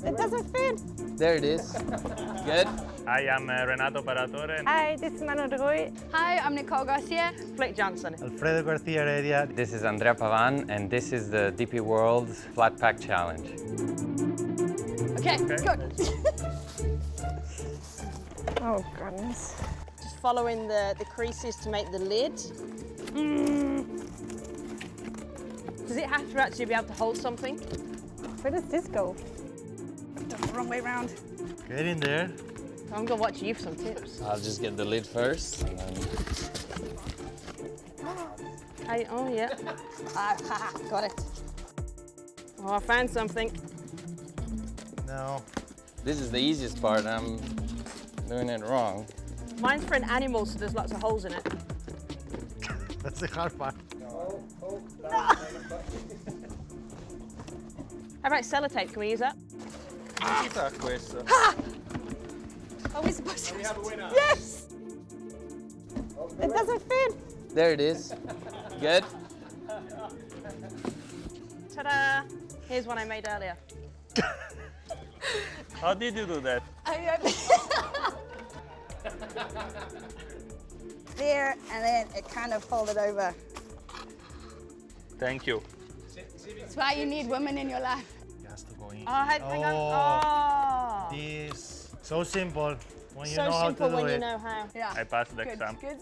It doesn't fit. There it is. Good. Hi, I'm Renato Paratore. Hi, this is Manu Roy. Hi, I'm Nicole Garcia. Flick Johnson. Alfredo Garcia Heredia. This is Andrea Pavan, and this is the DP World Flat Pack Challenge. Okay, good. Oh, goodness. Just following the creases to make the lid. Does it have to actually be able to hold something? Where does this go? The wrong way round. Get in there. I'm gonna watch you for some tips. I'll just get the lid first, and then... Oh yeah. Got it. Oh, I found something. No. This is the easiest part. I'm doing it wrong. Mine's for an animal, so there's lots of holes in it. That's the hard part. How about sellotape? Can we use that? Are we supposed to? Yes! It doesn't fit. There it is. Good. Ta-da! Here's one I made earlier. How did you do that? There, and then it kind of folded over. Thank you. That's why you need women in your life. It has to go in. Oh, hang on. Oh. This so simple when you So know how simple to do when you it. know how. Yeah. I passed the Good, exam. good.